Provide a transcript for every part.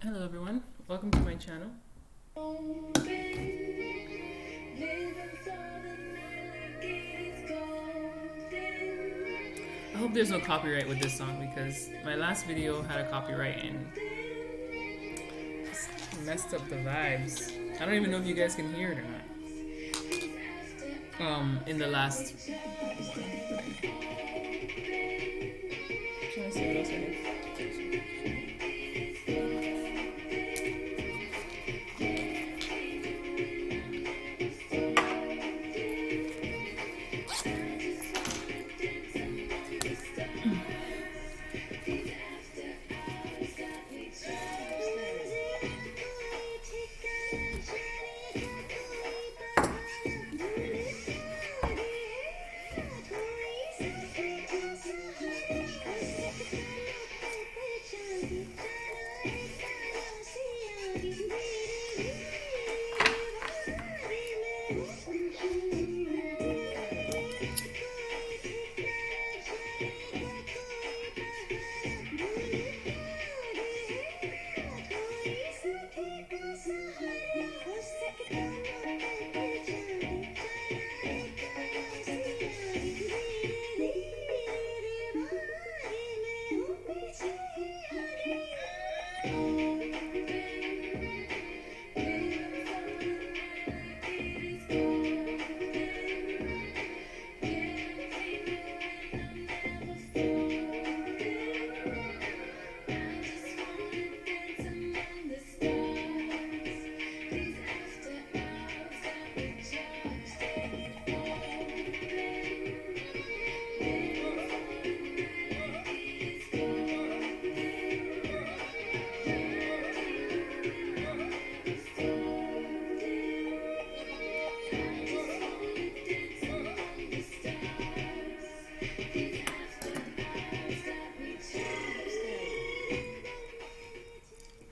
Hello everyone, welcome to my channel. I hope there's no copyright with this song because my last video had a copyright and just messed up the vibes. I don't even know if you guys can hear it or not. In the last one. Trying to see what else I have.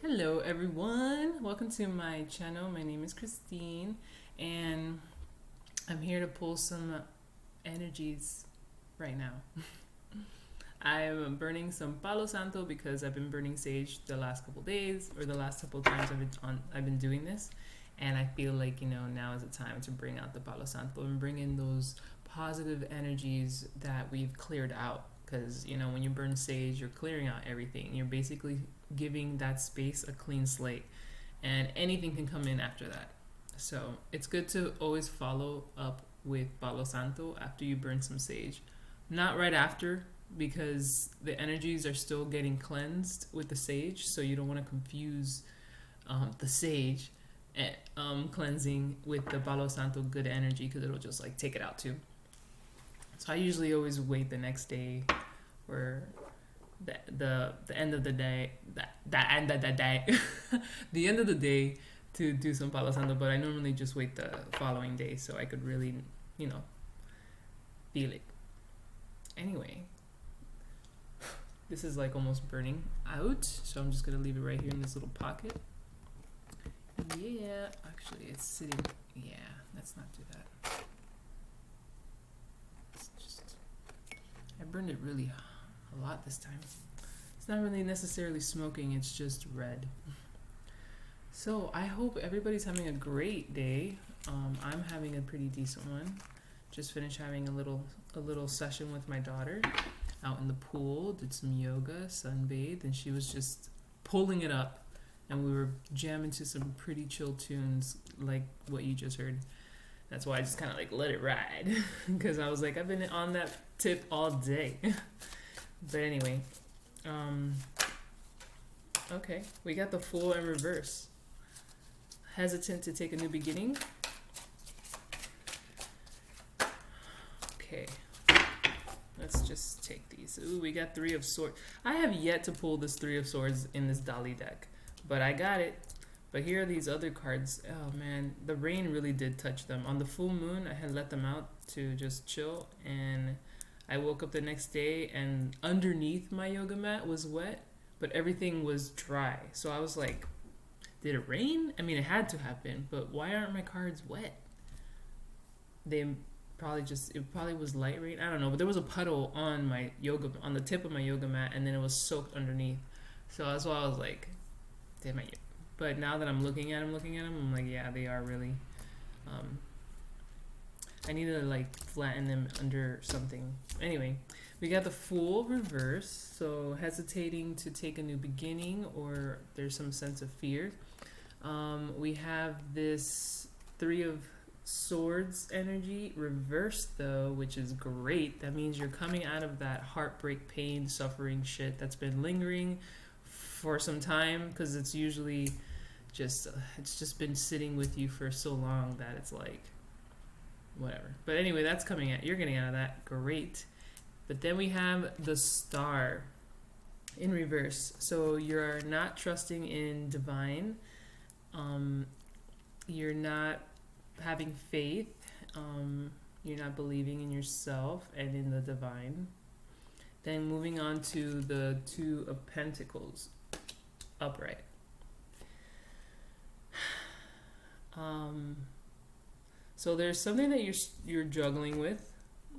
Hello everyone, welcome to my channel. My name is Christine and I'm here to pull some energies right now. I'm burning some Palo Santo because I've been burning sage the last couple days, or the last couple times I've been doing this, and I feel like, you know, now is the time to bring out the Palo Santo and bring in those positive energies that we've cleared out. Because, you know, when you burn sage, you're clearing out everything. You're basically giving that space a clean slate, and anything can come in after that. So it's good to always follow up with Palo Santo after you burn some sage. Not right after, because the energies are still getting cleansed with the sage, so you don't want to confuse the sage cleansing with the Palo Santo good energy, because it'll just like take it out too. So I usually always wait the next day, or the end of the day, the end of the day, the end of the day, to do some Palo Santo. But I normally just wait the following day so I could really, you know, feel it. Anyway, this is like almost burning out, so I'm just gonna leave it right here in this little pocket. Yeah, actually it's sitting. Yeah, let's not do that. I burned it really a lot this time. It's not really necessarily smoking, it's just red. So I hope everybody's having a great day. I'm having a pretty decent one. Just finished having a little session with my daughter out in the pool, did some yoga, sunbathed, and she was just pulling it up, and we were jamming to some pretty chill tunes like what you just heard. That's why I just kind of like let it ride, because I was like, I've been on that tip all day. But anyway, okay, we got the Fool in reverse. Hesitant to take a new beginning. Okay, let's just take these. Ooh, we got Three of Swords. I have yet to pull this Three of Swords in this Dali deck, but I got it. But here are these other cards. Oh man, the rain really did touch them. On the full moon, I had let them out to just chill, and I woke up the next day and underneath my yoga mat was wet, but everything was dry. So I was like, did it rain? I mean, it had to happen, but why aren't my cards wet? They probably just, it probably was light rain. I don't know, but there was a puddle on the tip of my yoga mat, and then it was soaked underneath. So that's why I was like, But now that I'm looking at them, I'm like, yeah, they are really. I need to like flatten them under something. Anyway, we got the Fool reverse. So hesitating to take a new beginning, or there's some sense of fear. We have this Three of Swords energy reversed though, which is great. That means you're coming out of that heartbreak, pain, suffering shit that's been lingering for some time, because it's usually just it's just been sitting with you for so long that it's like whatever. But anyway, that's coming out. You're getting out of that. Great. But then we have the Star in reverse. So you're not trusting in divine. You're not having faith. You're not believing in yourself and in the divine. Then moving on to the Two of Pentacles upright. So there's something that you're juggling with,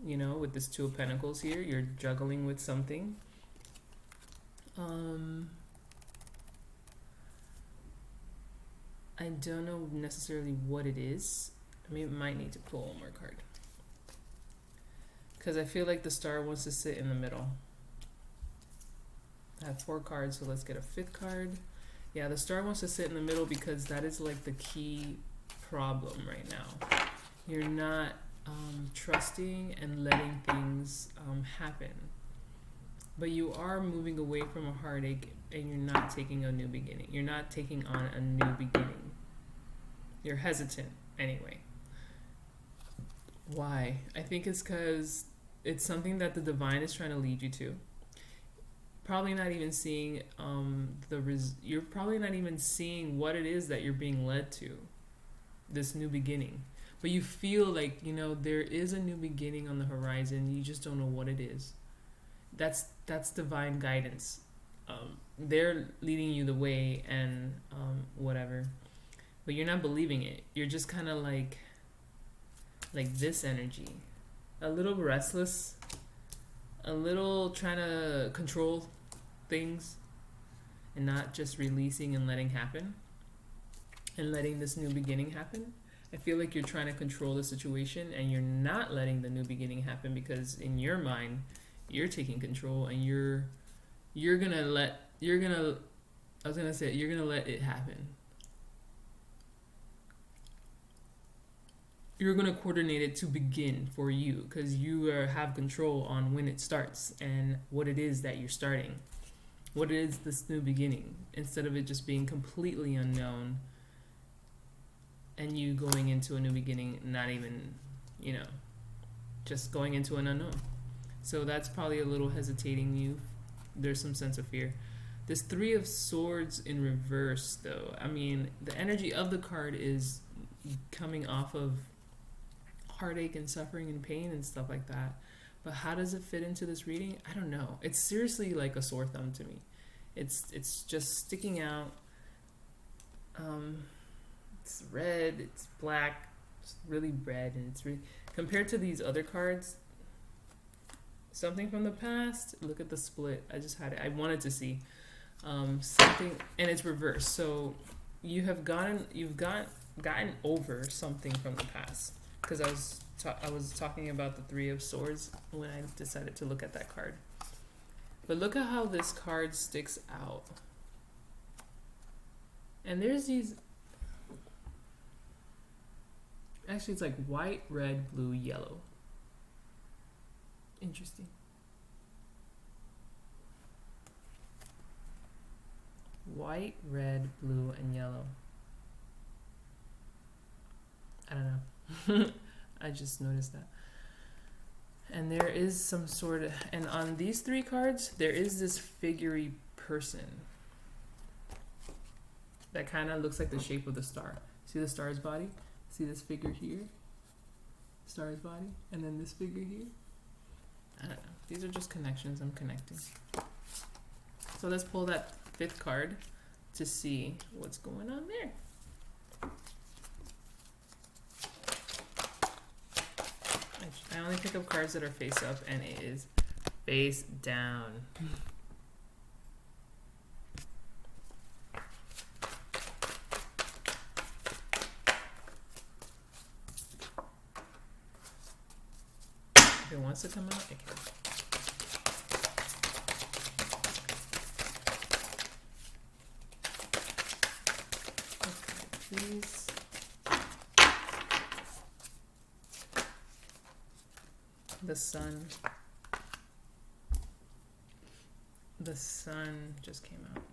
you know, with this Two of Pentacles here. You're juggling with something. I don't know necessarily what it is. I mean, might need to pull one more card, because I feel like the Star wants to sit in the middle. I have 4 cards, so let's get a 5th card. Yeah, the Star wants to sit in the middle because that is like the key problem right now. You're not trusting and letting things happen. But you are moving away from a heartache, and you're not taking a new beginning. You're not taking on a new beginning. You're hesitant anyway. Why? I think it's because it's something that the divine is trying to lead you to. Probably not even seeing you're probably not even seeing what it is that you're being led to, this new beginning. But you feel like, you know, there is a new beginning on the horizon. You just don't know what it is. That's divine guidance. They're leading you the way and whatever. But you're not believing it. You're just kind of like this energy. A little restless. A little trying to control things. And not just releasing and letting happen. And letting this new beginning happen. I feel like you're trying to control the situation, and you're not letting the new beginning happen, because in your mind, you're taking control, and you're gonna let it happen. You're gonna coordinate it to begin for you, because you have control on when it starts and what it is that you're starting, what it is this new beginning, instead of it just being completely unknown and you going into a new beginning, not even, you know, just going into an unknown. So that's probably a little hesitating you. There's some sense of fear. This Three of Swords in reverse, though, I mean, the energy of the card is coming off of heartache and suffering and pain and stuff like that. But how does it fit into this reading? I don't know. It's seriously like a sore thumb to me. It's just sticking out. It's red, it's black, it's really red, and it's really, compared to these other cards, something from the past. Look at the split. I just had it. I wanted to see something, and it's reversed. So you've gotten over something from the past, because I was talking about the Three of Swords when I decided to look at that card. But look at how this card sticks out. And there's these, actually it's like white, red, blue, yellow. Interesting. White, red, blue, and yellow. I don't know. I just noticed that. And there is some sort of, and on these 3 cards, there is this figurey person that kind of looks like the shape of the star. See the star's body? See this figure here? Star's body? And then this figure here? I don't know. These are just connections I'm connecting. So let's pull that 5th card to see what's going on there. I only pick up cards that are face up, and it is face down. it wants to come out, it can. Okay, please. The sun. The sun just came out.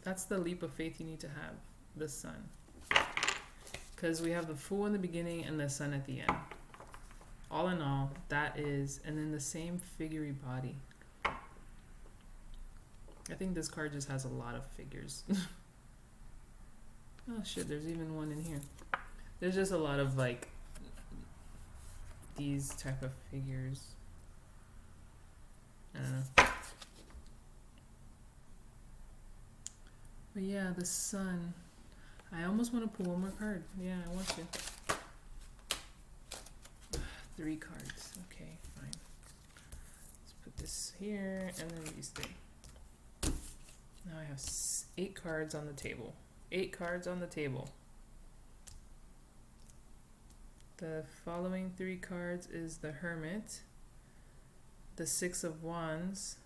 That's the leap of faith you need to have, the sun. Because we have the Fool in the beginning and the sun at the end. All in all, that is, and then the same figurey body. I think this card just has a lot of figures. Oh shit, there's even one in here. There's just a lot of like these type of figures. I don't know. But yeah, the sun. I almost want to pull one more card. Yeah, I want to. 3 cards. Okay, fine. Let's put this here and then these 3. Now I have 8 cards on the table. 8 cards on the table. The following 3 cards is the Hermit, the 6 of Wands,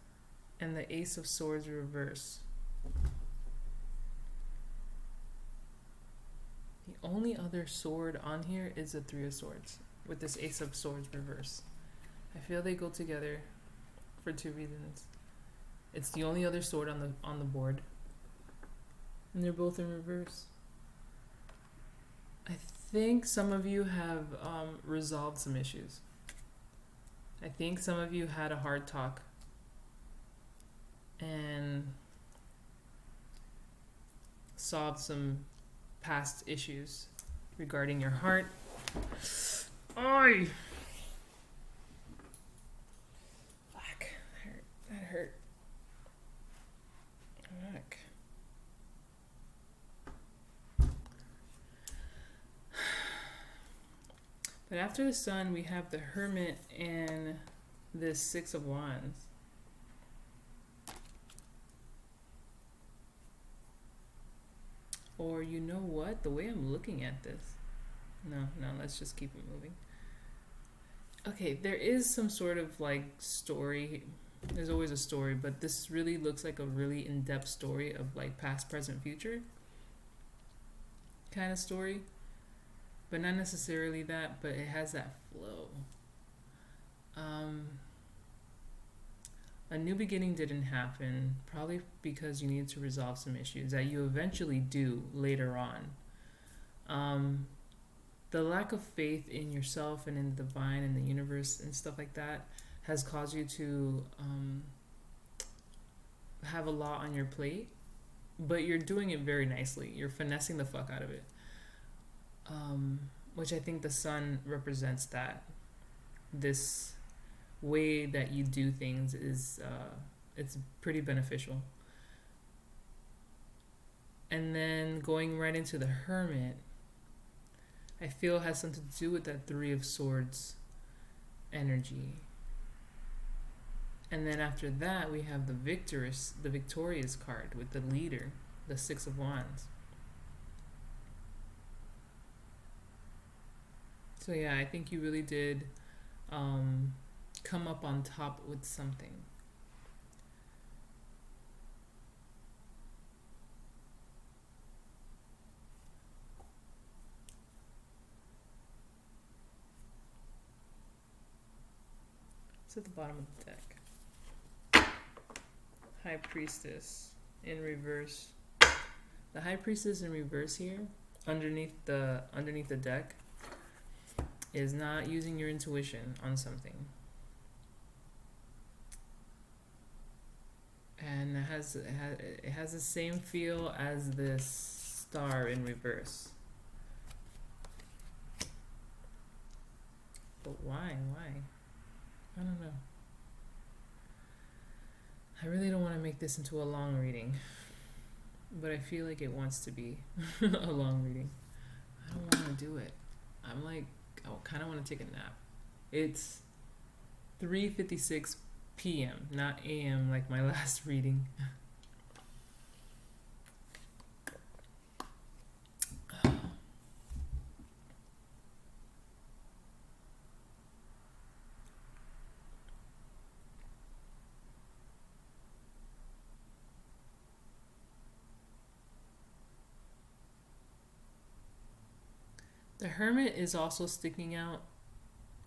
and the Ace of Swords reverse. The only other sword on here is the 3 of Swords with this Ace of Swords reverse. I feel they go together for 2 reasons. It's the only other sword on the board, and they're both in reverse. I think some of you have resolved some issues. I think some of you had a hard talk and solved some past issues regarding your heart. Oy! Fuck, that hurt. Fuck. But after the sun, we have the Hermit and this 6 of Wands. Or you know what? The way I'm looking at this. No, let's just keep it moving. Okay, there is some sort of like story. There's always a story, but this really looks like a really in-depth story of like past, present, future kind of story. But not necessarily that, but it has that flow. A new beginning didn't happen, probably because you need to resolve some issues that you eventually do later on. The lack of faith in yourself and in the divine and the universe and stuff like that has caused you to have a lot on your plate, but you're doing it very nicely. You're finessing the fuck out of it. Which I think the sun represents that. This way that you do things is it's pretty beneficial. And then going right into the Hermit, I feel has something to do with that 3 of Swords energy. And then after that, we have the victorious card with the leader, the 6 of Wands. So yeah, I think you really did come up on top with something. It's at the bottom of the deck. High Priestess in reverse. The High Priestess in reverse here, underneath the deck, is not using your intuition on something. And it has the same feel as this Star in reverse. But why? I don't know. I really don't want to make this into a long reading, but I feel like it wants to be a long reading. I don't want to do it. I'm like, I kind of want to take a nap. It's 3:56 p.m., not a.m. like my last reading. The Hermit is also sticking out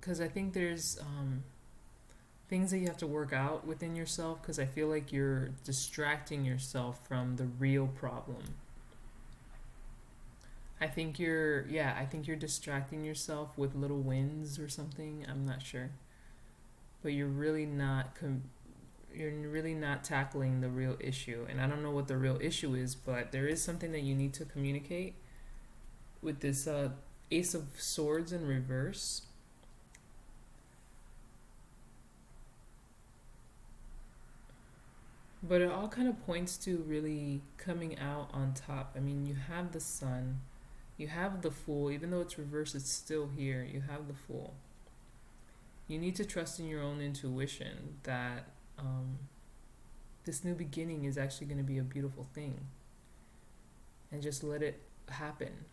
because I think there's things that you have to work out within yourself, because I feel like you're distracting yourself from the real problem. I think you're distracting yourself with little wins or something. I'm not sure. But you're really not tackling the real issue. And I don't know what the real issue is, but there is something that you need to communicate with this Ace of Swords in reverse. But it all kind of points to really coming out on top. I mean, you have the Sun, you have the Fool. Even though it's reversed, it's still here. You have the Fool. You need to trust in your own intuition that this new beginning is actually going to be a beautiful thing. And just let it happen.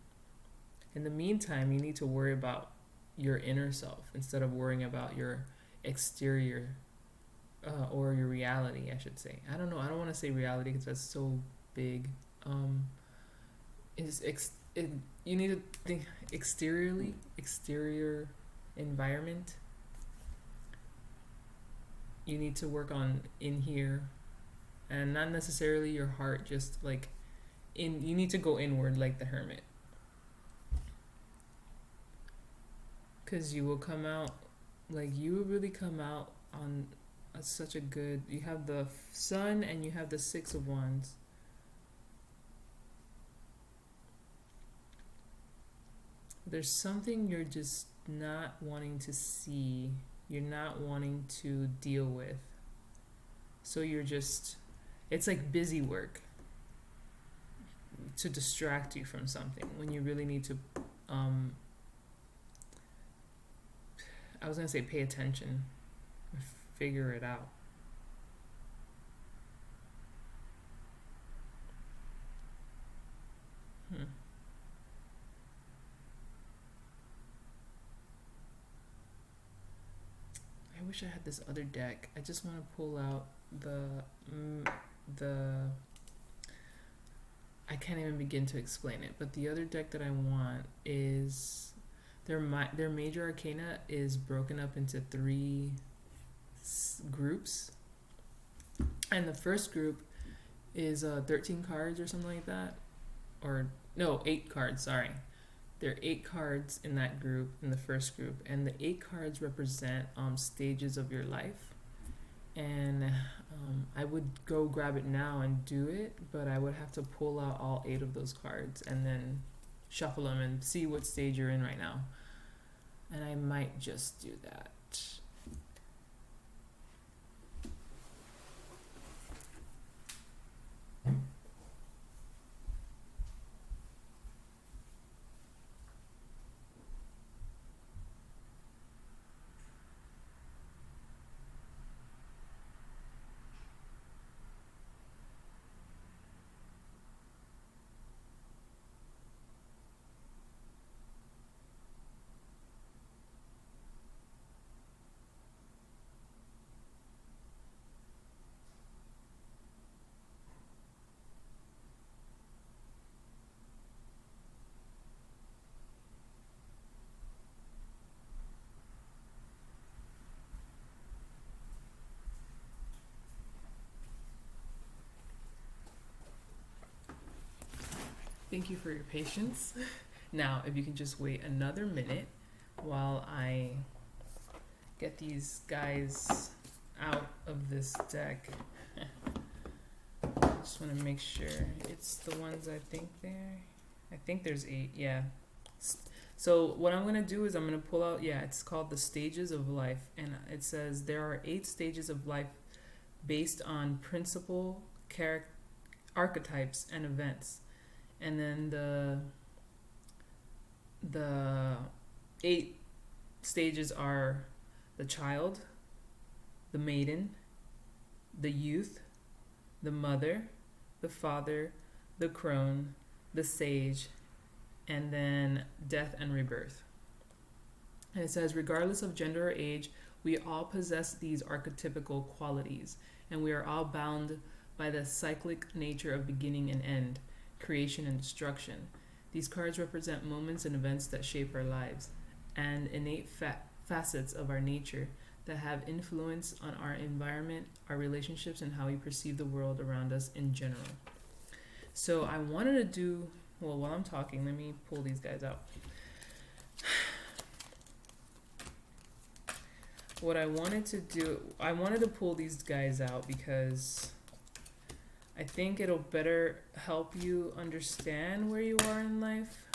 In the meantime, you need to worry about your inner self instead of worrying about your exterior, or your reality, I should say. I don't know. I don't want to say reality because that's so big. You need to think exterior environment. You need to work on in here, and not necessarily your heart. Just like you need to go inward, like the Hermit, because you will come out. Like you will really come out on such a good. You have the Sun and you have the Six of Wands. There's something you're just not wanting to see. You're not wanting to deal with. So you're just, it's like busy work to distract you from something when you really need to, I was going to say pay attention, figure it out. I wish I had this other deck. I just want to pull out the I can't even begin to explain it, but the other deck that I want is their major arcana is broken up into 3 groups, and the first group is 13 cards or something like that, or no, 8 cards, sorry. There are 8 cards in that group, in the first group, and the 8 cards represent stages of your life. And I would go grab it now and do it, but I would have to pull out all 8 of those cards and then shuffle them and see what stage you're in right now. And I might just do that. Thank you for your patience. Now, if you can just wait another minute while I get these guys out of this deck. I just want to make sure it's the ones I think there. I think there's 8, yeah. So what I'm going to do is I'm going to pull out, it's called the Stages of Life. And it says there are 8 stages of life based on principal archetypes and events. And then the 8 stages are the child, the maiden, the youth, the mother, the father, the crone, the sage, and then death and rebirth. And it says, regardless of gender or age, we all possess these archetypical qualities, and we are all bound by the cyclic nature of beginning and end, creation and destruction. These cards represent moments and events that shape our lives and innate facets of our nature that have influence on our environment, our relationships, and how we perceive the world around us in general. So I wanted to do, well, while I'm talking, let me pull these guys out. What I wanted to do, I wanted to pull these guys out because I think it'll better help you understand where you are in life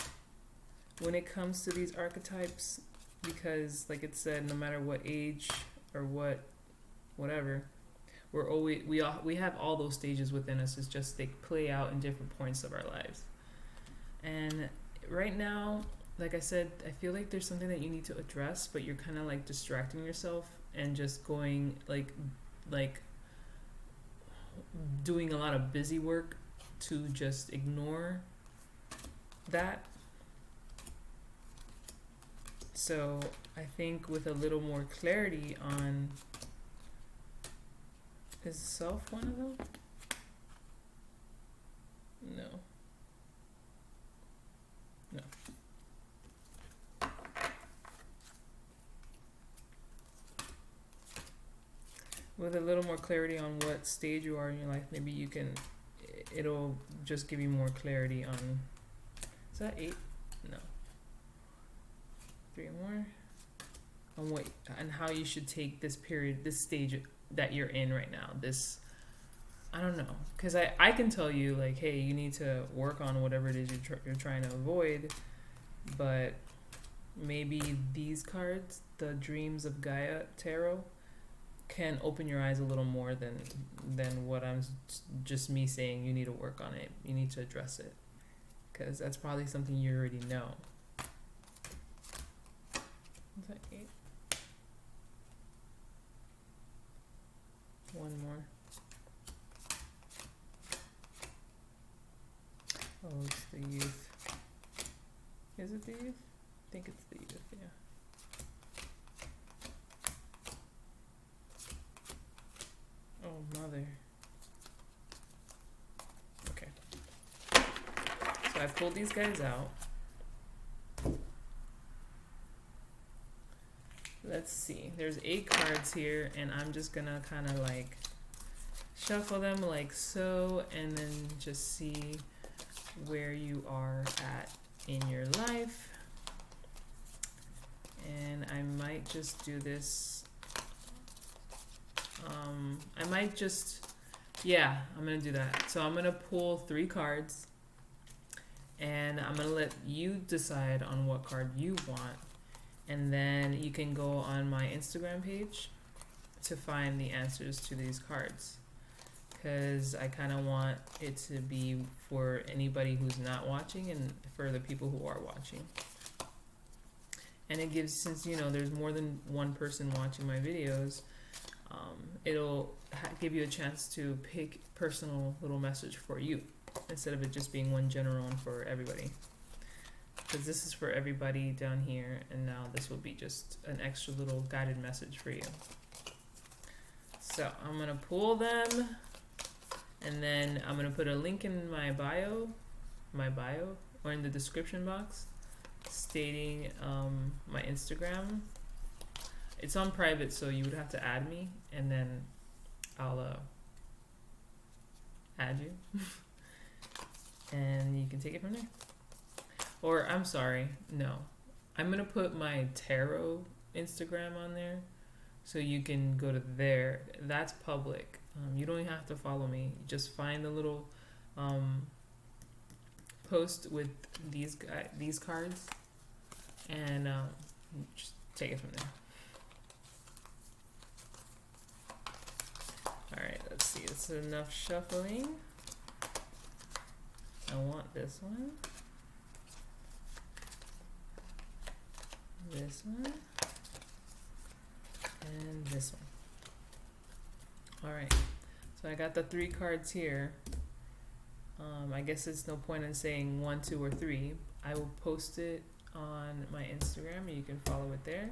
when it comes to these archetypes, because like it said, no matter what age or whatever, we have all those stages within us. It's just they play out in different points of our lives. And right now, like I said, I feel like there's something that you need to address, but you're kind of like distracting yourself and just going like doing a lot of busy work to just ignore that. So I think with a little more clarity on, is self one of them? No. With a little more clarity on what stage you are in your life, maybe you can, it'll just give you more clarity on, is that 8? No. 3 more. On what, and how you should take this period, this stage that you're in right now. This, I don't know, because I can tell you like, hey, you need to work on whatever it is you're trying to avoid, but maybe these cards, the Dreams of Gaia Tarot, can open your eyes a little more than what I'm just me saying you need to work on it. You need to address it, because that's probably something you already know. Is that 8? One more. Oh, it's the youth. Is it the youth? I think it's the youth, yeah. Oh, mother. Okay. So I pulled these guys out. Let's see. There's 8 cards here, and I'm just gonna kind of like shuffle them like so, and then just see where you are at in your life. And I might just do this. I might just, yeah, I'm gonna do that. So I'm gonna pull 3 cards, and I'm gonna let you decide on what card you want, and then you can go on my Instagram page to find the answers to these cards, because I kind of want it to be for anybody who's not watching and for the people who are watching. And it gives, since you know there's more than one person watching my videos, it'll give you a chance to pick personal little message for you instead of it just being one general one for everybody. Because this is for everybody down here, and now this will be just an extra little guided message for you. So I'm gonna pull them, and then I'm gonna put a link in my bio, or in the description box, stating my Instagram. It's on private, so you would have to add me, and then I'll add you, and you can take it from there. Or I'm sorry, no, I'm gonna put my tarot Instagram on there, so you can go to there. That's public. You don't even have to follow me. Just find the little post with these cards, and just take it from there. Alright, let's see. It's enough shuffling. I want this one. This one. And this one. Alright. So I got the 3 cards here. I guess there's no point in saying 1, 2, or 3. I will post it on my Instagram, and you can follow it there.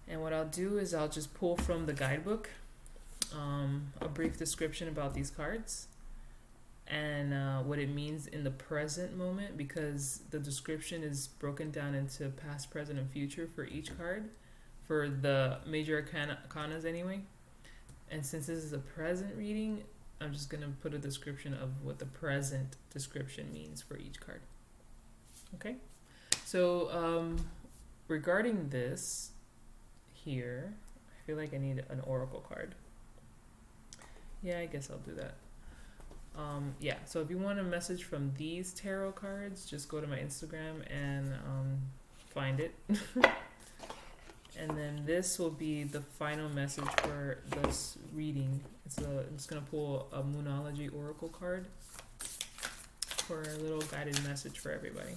And what I'll do is I'll just pull from the guidebook a brief description about these cards, and what it means in the present moment, because the description is broken down into past, present, and future for each card, for the major arcanas anyway. And since this is a present reading, I'm just going to put a description of what the present description means for each card. Okay? So, regarding this here, I feel like I need an oracle card. Yeah, I guess I'll do that. Yeah, so if you want a message from these tarot cards, just go to my Instagram and find it. And then this will be the final message for this reading. I'm just going to pull a Moonology Oracle card for a little guided message for everybody.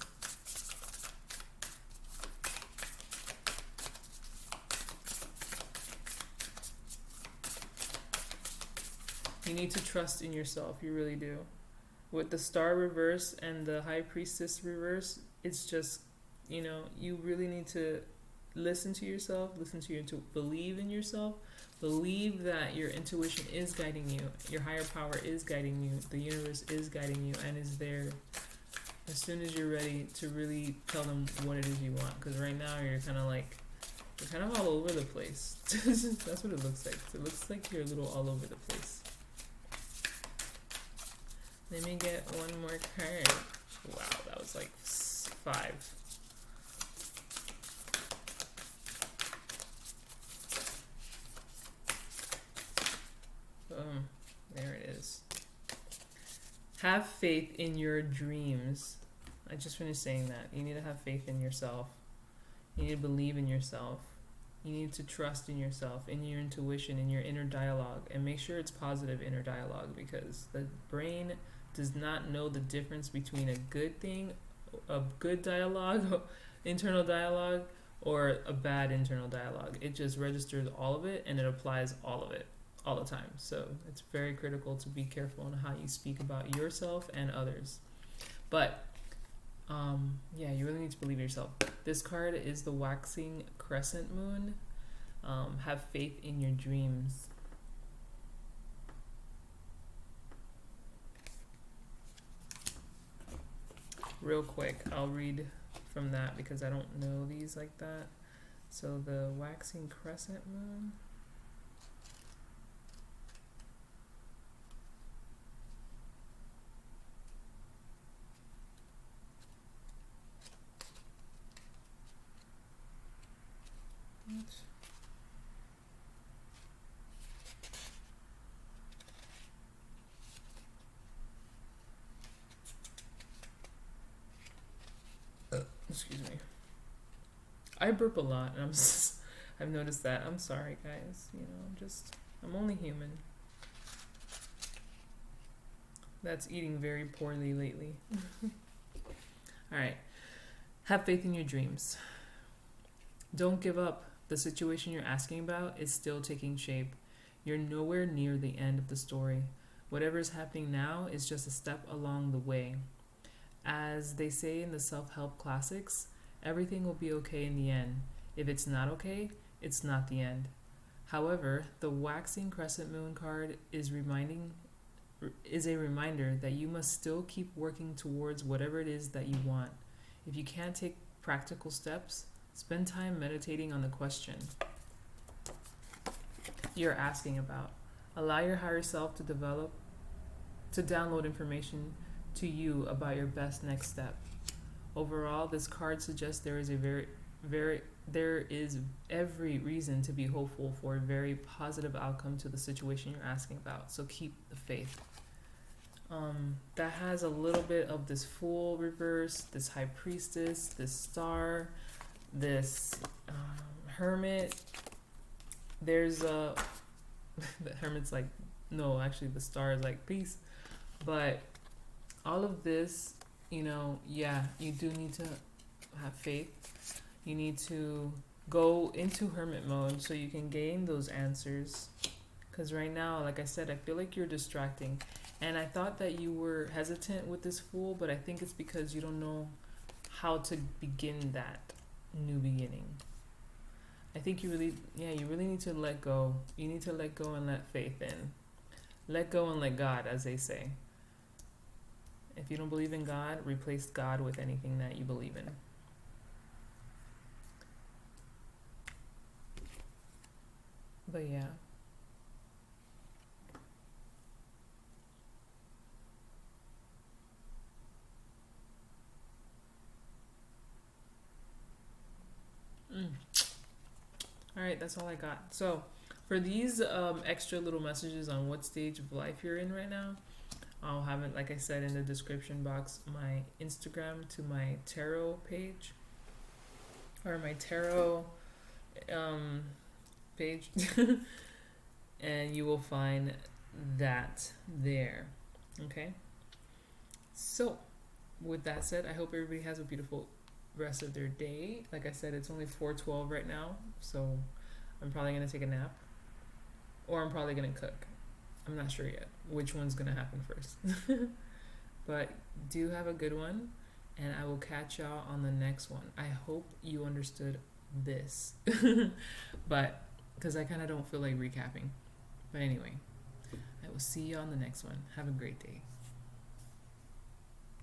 You need to trust in yourself, you really do. With the Star reverse and the High Priestess reverse, it's just, you really need to listen to yourself, believe in yourself, believe that your intuition is guiding you, your higher power is guiding you, the universe is guiding you, and is there as soon as you're ready to really tell them what it is you want. Because right now you're kind of all over the place. That's what it looks like. It looks like you're a little all over the place. Let me get one more card. Wow, that was like 5. Boom. There it is. Have faith in your dreams. I just finished saying that. You need to have faith in yourself. You need to believe in yourself. You need to trust in yourself, in your intuition, in your inner dialogue. And make sure it's positive inner dialogue, because the brain does not know the difference between a good thing, a good dialogue, internal dialogue, or a bad internal dialogue. It just registers all of it and it applies all of it all the time. So it's very critical to be careful on how you speak about yourself and others. But yeah, you really need to believe in yourself. This card is the Waxing Crescent Moon. Have faith in your dreams. Real quick, I'll read from that because I don't know these like that. So the Waxing Crescent Moon. Excuse me. I burp a lot, and I've noticed that. I'm sorry, guys. I'm only human. That's eating very poorly lately. All right. Have faith in your dreams. Don't give up. The situation you're asking about is still taking shape. You're nowhere near the end of the story. Whatever is happening now is just a step along the way. As they say in the self-help classics, everything will be okay in the end. If it's not okay, it's not the end. However, the Waxing Crescent Moon card is a reminder that you must still keep working towards whatever it is that you want. If you can't take practical steps, spend time meditating on the question you're asking about. Allow your higher self to download information to you about your best next step. Overall, this card suggests there is every reason to be hopeful for a very positive outcome to the situation you're asking about. So keep the faith. That has a little bit of this Fool reverse, this High Priestess, this Star, this Hermit. There's a the Hermit's like, no, actually the Star is like peace. But all of this, yeah, you do need to have faith. You need to go into hermit mode so you can gain those answers. Because right now, like I said, I feel like you're distracting. And I thought that you were hesitant with this Fool, but I think it's because you don't know how to begin that new beginning. I think you really need to let go. You need to let go and let faith in. Let go and let God, as they say. If you don't believe in God, replace God with anything that you believe in. But yeah. All right, that's all I got. So, for these extra little messages on what stage of life you're in right now, I'll have it, like I said, in the description box, my Instagram to my tarot page, or my tarot page, and you will find that there. Okay? So, with that said, I hope everybody has a beautiful rest of their day. Like I said, it's only 4:12 right now, so I'm probably gonna take a nap, or I'm probably gonna cook. I'm not sure yet which one's gonna happen first. But do have a good one, and I will catch y'all on the next one. I hope you understood this, but because I kind of don't feel like recapping. But anyway, I will see you on the next one. Have a great day.